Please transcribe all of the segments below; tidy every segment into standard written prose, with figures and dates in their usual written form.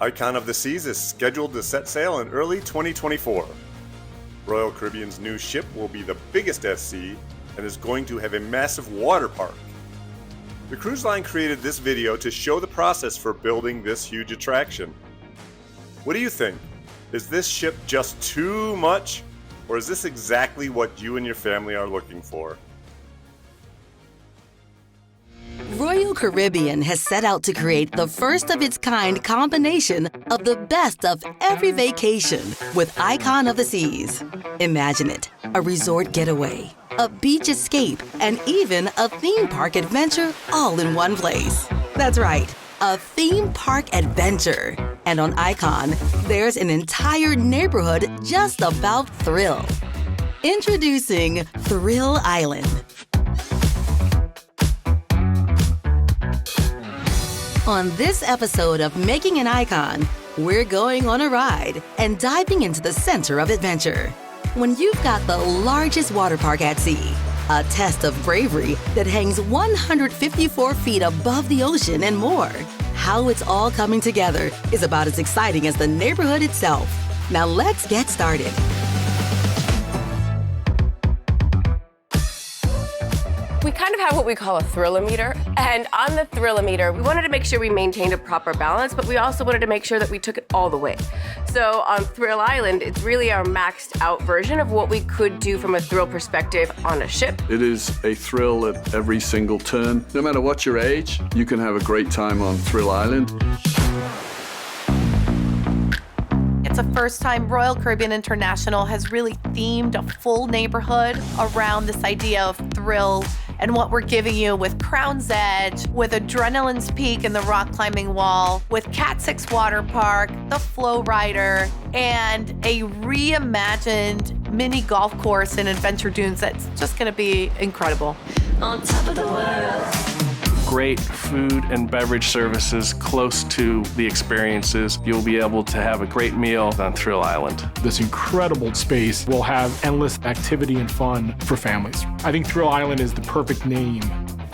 Icon of the Seas is scheduled to set sail in early 2024. Royal Caribbean's new ship will be the biggest at sea and is going to have a massive water park. The cruise line created this video to show the process for building this huge attraction. What do you think? Is this ship just too much, or is this exactly what you and your family are looking for? Royal Caribbean has set out to create the first of its kind combination of the best of every vacation with Icon of the Seas. Imagine it, a resort getaway, a beach escape, and even a theme park adventure all in one place. That's right, a theme park adventure. And on Icon, there's an entire neighborhood just about thrill. Introducing Thrill Island. On this episode of Making an Icon, we're going on a ride and diving into the center of adventure. When you've got the largest water park at sea, a test of bravery that hangs 154 feet above the ocean and more, how it's all coming together is about as exciting as the neighborhood itself. Now let's get started. We kind of have what we call a thrill-o-meter, and on the thrill-o-meter, we wanted to make sure we maintained a proper balance, but we also wanted to make sure that we took it all the way. So on Thrill Island, it's really our maxed out version of what we could do from a thrill perspective on a ship. It is a thrill at every single turn. No matter what your age, you can have a great time on Thrill Island. It's the first time Royal Caribbean International has really themed a full neighborhood around this idea of thrill and what we're giving you with Crown's Edge, with Adrenaline's Peak and the rock climbing wall, with Cat 6 Water Park, the Flow Rider, and a reimagined mini golf course in Adventure Dunes that's just gonna be incredible. On top of the world. Great food and beverage services close to the experiences. You'll be able to have a great meal on Thrill Island. This incredible space will have endless activity and fun for families. I think Thrill Island is the perfect name.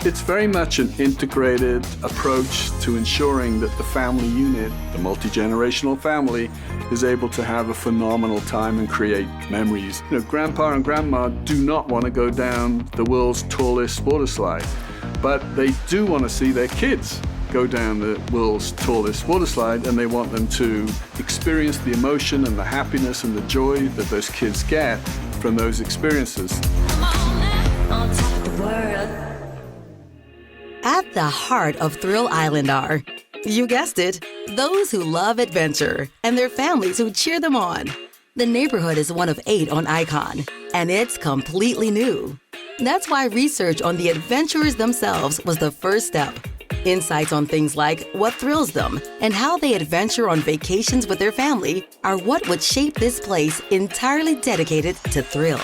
It's very much an integrated approach to ensuring that the family unit, the multi-generational family, is able to have a phenomenal time and create memories. You know, Grandpa and Grandma do not want to go down the world's tallest water slide, but they do want to see their kids go down the world's tallest water slide, and they want them to experience the emotion and the happiness and the joy that those kids get from those experiences. Come on now, on top of the world. At the heart of Thrill Island are, you guessed it, those who love adventure and their families who cheer them on. The neighborhood is one of 8 on Icon, and it's completely new. That's why research on the adventurers themselves was the first step. Insights on things like what thrills them and how they adventure on vacations with their family are what would shape this place entirely dedicated to thrill.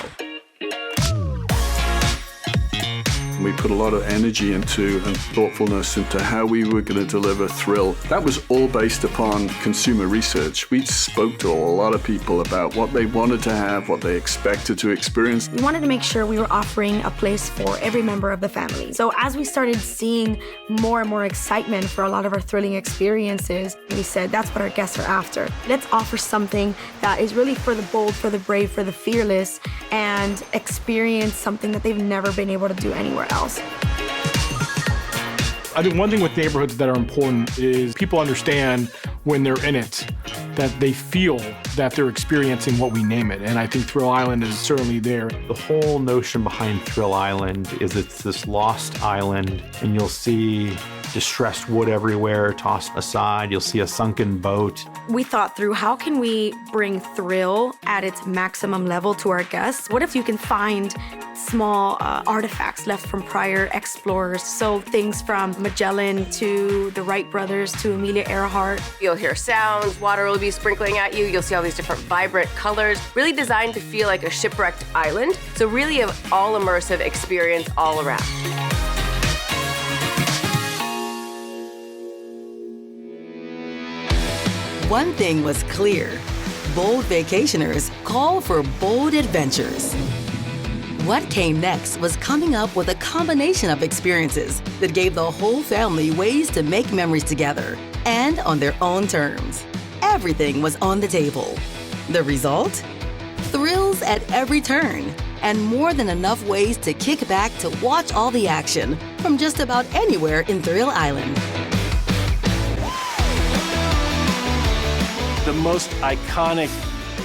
We put a lot of energy into and thoughtfulness into how we were going to deliver thrill. That was all based upon consumer research. We spoke to a lot of people about what they wanted to have, what they expected to experience. We wanted to make sure we were offering a place for every member of the family. So as we started seeing more and more excitement for a lot of our thrilling experiences, we said that's what our guests are after. Let's offer something that is really for the bold, for the brave, for the fearless, and experience something that they've never been able to do anywhere else. I think one thing with neighborhoods that are important is people understand when they're in it, that they feel that they're experiencing what we name it. And I think Thrill Island is certainly there. The whole notion behind Thrill Island is it's this lost island, and you'll see distressed wood everywhere, tossed aside. You'll see a sunken boat. We thought through how can we bring thrill at its maximum level to our guests? What if you can find small artifacts left from prior explorers? So things from Magellan to the Wright brothers to Amelia Earhart. You'll hear sounds, water will be sprinkling at you, you'll see all these different vibrant colors, really designed to feel like a shipwrecked island. So really an all-immersive experience all around. One thing was clear. Bold vacationers call for bold adventures. What came next was coming up with a combination of experiences that gave the whole family ways to make memories together and on their own terms. everything was on the table. The result? Thrills at every turn, and more than enough ways to kick back to watch all the action from just about anywhere in Thrill Island. The most iconic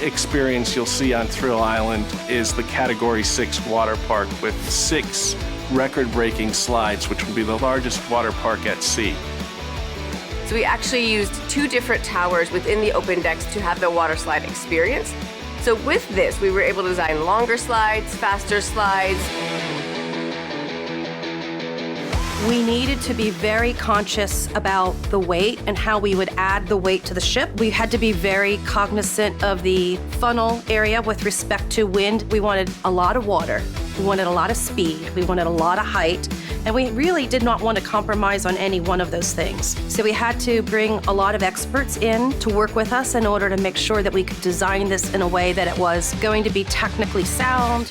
experience you'll see on Thrill Island is the Category 6 water park with 6 record-breaking slides, which will be the largest water park at sea. So we actually used 2 different towers within the open decks to have the water slide experience. So with this, we were able to design longer slides, faster slides. We needed to be very conscious about the weight and how we would add the weight to the ship. We had to be very cognizant of the funnel area with respect to wind. We wanted a lot of water. We wanted a lot of speed. We wanted a lot of height. And we really did not want to compromise on any one of those things. So we had to bring a lot of experts in to work with us in order to make sure that we could design this in a way that it was going to be technically sound.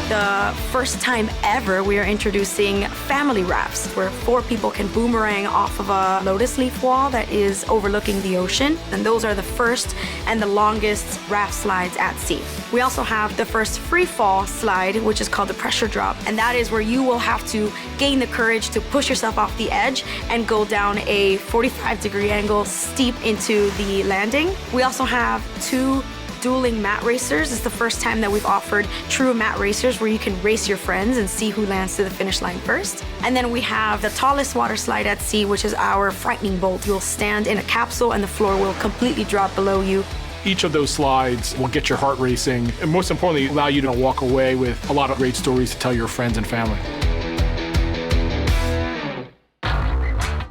The first time ever, we are introducing family rafts where 4 people can boomerang off of a lotus leaf wall that is overlooking the ocean. And those are the first and the longest raft slides at sea. We also have the first free fall slide, which is called the pressure drop. And that is where you will have to gain the courage to push yourself off the edge and go down a 45-degree angle steep into the landing. We also have 2 dueling mat racers. It's the first time that we've offered true mat racers where you can race your friends and see who lands to the finish line first. And then we have the tallest water slide at sea, which is our frightening bolt. You'll stand in a capsule and the floor will completely drop below you. Each of those slides will get your heart racing and most importantly, allow you to walk away with a lot of great stories to tell your friends and family.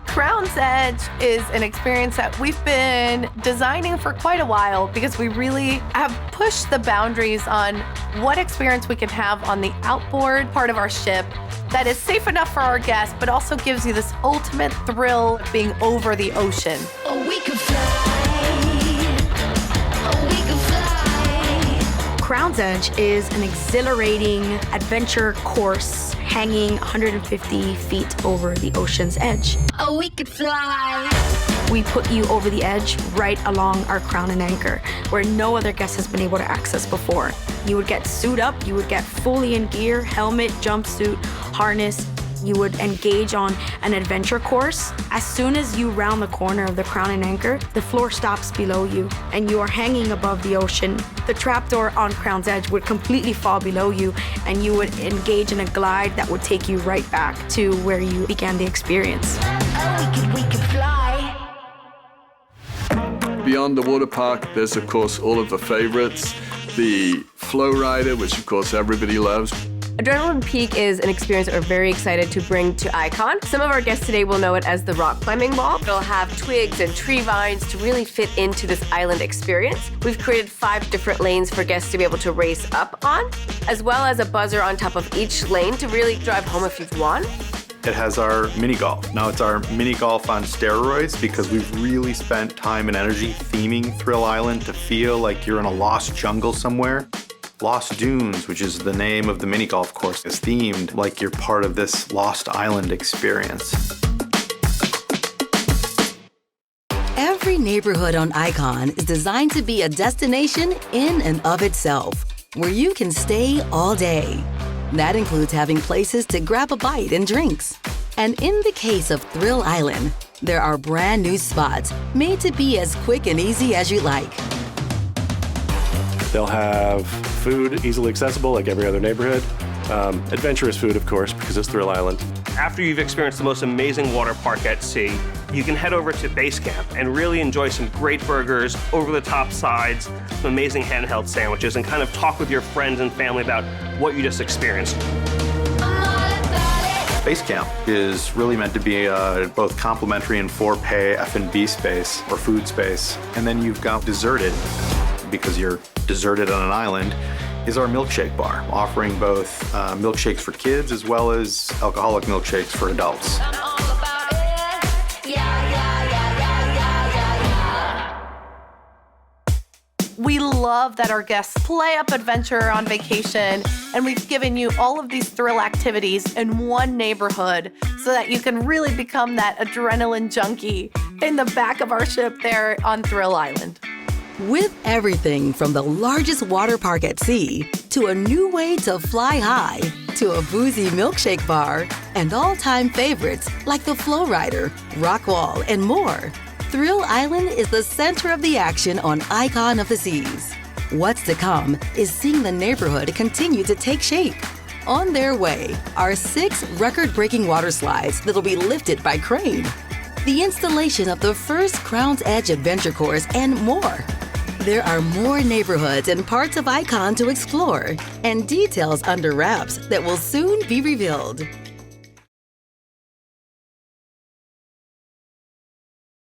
Crown's Edge is an experience that we've been designing for quite a while because we really have pushed the boundaries on what experience we can have on the outboard part of our ship that is safe enough for our guests, but also gives you this ultimate thrill of being over the ocean. Oh, we could fly. Oh, we could fly. Crown's Edge is an exhilarating adventure course hanging 150 feet over the ocean's edge. Oh, we could fly. We put you over the edge right along our crown and anchor, where no other guest has been able to access before. You would get suit up, you would get fully in gear, helmet, jumpsuit, harness. You would engage on an adventure course. As soon as you round the corner of the crown and anchor, the floor stops below you and you are hanging above the ocean. The trapdoor on Crown's Edge would completely fall below you and you would engage in a glide that would take you right back to where you began the experience. Oh, we could fly. Beyond the water park, there's of course all of the favorites. The flow rider, which of course everybody loves. Adrenaline Peak is an experience that we're very excited to bring to Icon. Some of our guests today will know it as the rock climbing wall. It'll have twigs and tree vines to really fit into this island experience. We've created 5 different lanes for guests to be able to race up on, as well as a buzzer on top of each lane to really drive home if you've won. It has our mini golf. Now it's our mini golf on steroids because we've really spent time and energy theming Thrill Island to feel like you're in a lost jungle somewhere. Lost Dunes, which is the name of the mini golf course, is themed like you're part of this Lost Island experience. Every neighborhood on Icon is designed to be a destination in and of itself, where you can stay all day. That includes having places to grab a bite and drinks. And in the case of Thrill Island, there are brand new spots made to be as quick and easy as you like. They'll have food easily accessible like every other neighborhood. Adventurous food, of course, because it's Thrill Island. After you've experienced the most amazing water park at sea, you can head over to Base Camp and really enjoy some great burgers, over-the-top sides, some amazing handheld sandwiches, and kind of talk with your friends and family about what you just experienced. Base Camp is really meant to be both complimentary and for-pay F&B space or food space. And then you've got Deserted, because you're deserted on an island, is our milkshake bar, offering both milkshakes for kids as well as alcoholic milkshakes for adults. We love that our guests play up adventure on vacation, and we've given you all of these thrill activities in one neighborhood so that you can really become that adrenaline junkie in the back of our ship there on Thrill Island. With everything from the largest water park at sea to a new way to fly high to a boozy milkshake bar and all-time favorites like the Flow Rider, Rock Wall, and more, Thrill Island is the center of the action on Icon of the Seas. What's to come is seeing the neighborhood continue to take shape. On their way are 6 record-breaking water slides that'll be lifted by crane, the installation of the first Crown's Edge adventure course, and more. There are more neighborhoods and parts of Icon to explore, and details under wraps that will soon be revealed.